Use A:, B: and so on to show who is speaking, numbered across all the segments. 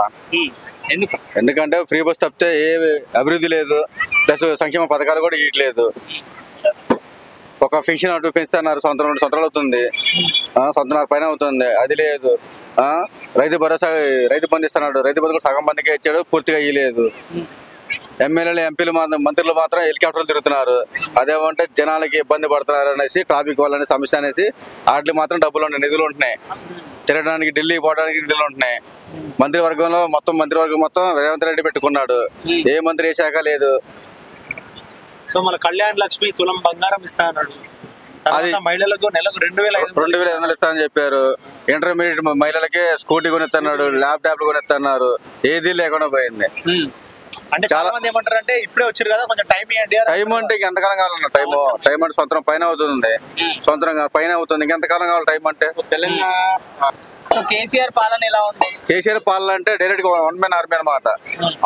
A: కావాలన్నా. ఎందుకంటే free bus తప్పితే ఏ అభివృద్ధి లేదు, ప్లస్ సంక్షేమ పథకాలు కూడా ఇవ్వట్లేదు. ఒక పెన్షన్ అటు పెంచుతున్నారు, 2 సంవత్సరాలు అవుతుంది, 1.5 సంవత్సరాల పైన అవుతుంది, అది లేదు. రైతు భరోసా, రైతు బంధు ఇస్తున్నాడు, రైతు బంధు కూడా సగం మందికే ఇచ్చాడు, పూర్తిగా ఇవ్వలేదు. ఎమ్మెల్యేలు ఎంపీలు మంత్రులు మాత్రం హెలికాప్టర్లు తిరుగుతున్నారు. అదేమంటే జనాలకి ఇబ్బంది పడుతున్నారు అనేసి, ట్రాఫిక్ వల్ల సమస్య అనేసి వాటికి మాత్రం డబ్బులు ఉన్నాయి, నిధులు ఉంటున్నాయి. తిరగడానికి ఢిల్లీ పోవడానికి నిధులు ఉంటున్నాయి. మంత్రివర్గంలో మంత్రివర్గం మొత్తం రేవంత్ రెడ్డి పెట్టుకున్నాడు, ఏ మంత్రి ఏ శాఖ లేదు.
B: సో మన కళ్యాణ్ లక్ష్మి తులం బంగారం ఇస్తా అన్నాడు, అది మహిళలకు నెలకు 2,500
A: ఇస్తానని చెప్పారు. ఇంటర్మీడియట్ మహిళలకి స్కూటీ కొనిస్తున్నాడు, ల్యాప్టాప్లు కొనిస్తున్నారు, ఏది లేకుండా పోయింది.
B: అంటే చాలా మంది ఏమంటారు అంటే ఇప్పుడే వచ్చారు కదా, కొంచెం టైం ఇవ్వండి.
A: టైం అంటే ఇంకెంతకాలం కావాలన్నా? టైం అంటే సంవత్సరం పైన అవుతుంది, సంవత్సరం పైన అవుతుంది, ఇంకెంతకాలం కావాలి టైం అంటే?
C: కేసీఆర్ పాలన ఎలా ఉంది?
A: కేసీఆర్ పాలన అంటే డైరెక్ట్ గా 1 man army అన్నమాట.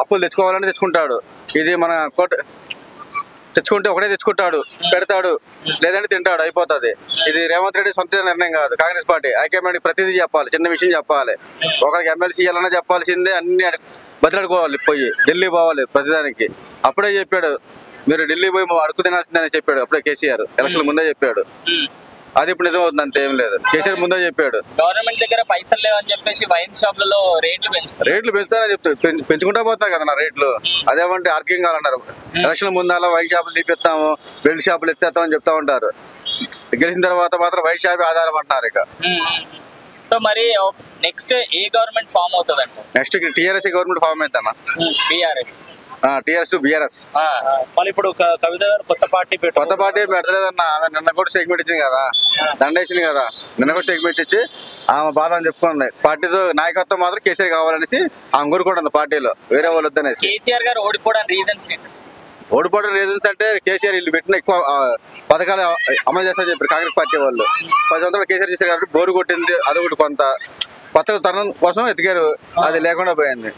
A: అప్పులు తెచ్చుకోవాలంటే తెచ్చుకుంటాడు, ఇది మన తెచ్చుకుంటే ఒకటే తెచ్చుకుంటాడు, పెడతాడు, లేదంటే తింటాడు, అయిపోతుంది. ఇది రేవంత్ రెడ్డి సొంత నిర్ణయం కాదు, కాంగ్రెస్ పార్టీ హైకమాండ్ ప్రతిదీ చెప్పాలి, చిన్న విషయం చెప్పాలి. ఒకరికి ఎమ్మెల్సీ ఇవ్వాలన్నా చెప్పాల్సిందే, అన్ని బతిలాడుకోవాలి, పోయి ఢిల్లీ పోవాలి ప్రతిదానికి. అప్పుడే చెప్పాడు, మీరు ఢిల్లీ పోయి అడుగు తినాల్సిందని చెప్పాడు అప్పుడే కేసీఆర్, ఎలక్షన్ ముందే చెప్పాడు. అది ఇప్పుడు నిజం అవుతుంది, అంతే ఏం లేదు. కేసీఆర్ ముందే చెప్పాడు.
C: గవర్నమెంట్ దగ్గర పైసలు లేవని చెప్పేసి వైన్ షాప్లలో రేట్లు
A: పెంచుతారని చెప్తారు, పెంచుకుంటా పోతారు కదా రేట్లు. అదేమంటే ఆర్గ్యం కావాలన్నారు. ఎలక్షన్ ముందాల వైన్ షాపులు తీపిస్తాము, బెల్ట్ షాపులు ఎత్తేస్తామని చెప్తా ఉంటారు. గెలిచిన తర్వాత మాత్రం వైన్ షాప్ ఆధారం అంటున్నారు. ఇక
C: సో మరి నెక్స్ట్ ఏ గవర్నమెంట్ ఫామ్ అవుతుంది అంటే?
A: నెక్స్ట్ టీఆర్ఎస్ గవర్నమెంట్ ఫామ్ అవుతుందన్న. TRS to BRS.
B: మళ్ళీ ఇప్పుడు కవిత గారు కొత్త పార్టీ
A: పెడతలేదన్న. ఆమె నిన్న కూడా స్టేట్మెంట్ ఇచ్చింది కదా, దండేసింది కదా, నిన్న కూడా స్టేట్మెంట్ ఇచ్చి ఆమె బాధ అని చెప్పుకుంది. పార్టీతో నాయకత్వం మాత్రం కేసీఆర్ కావాలనేసి ఆమె కోరుకుంటుంది, పార్టీలో వేరే వాళ్ళు వద్దనేసి.
C: కేసీఆర్ గారు ఓడిపోవడానికి
A: రీజన్స్ అంటే కేసీఆర్ వీళ్ళు పెట్టిన ఎక్కువ పథకాలు అమలు చేస్తారని చెప్పారు కాంగ్రెస్ పార్టీ వాళ్ళు. 10 సంవత్సరాలు కేసీఆర్ చేశారు కాబట్టి బోరు కొట్టింది, అదొకటి కొంత కొత్త తరం కోసం ఎతికారు, అది లేకుండా పోయింది.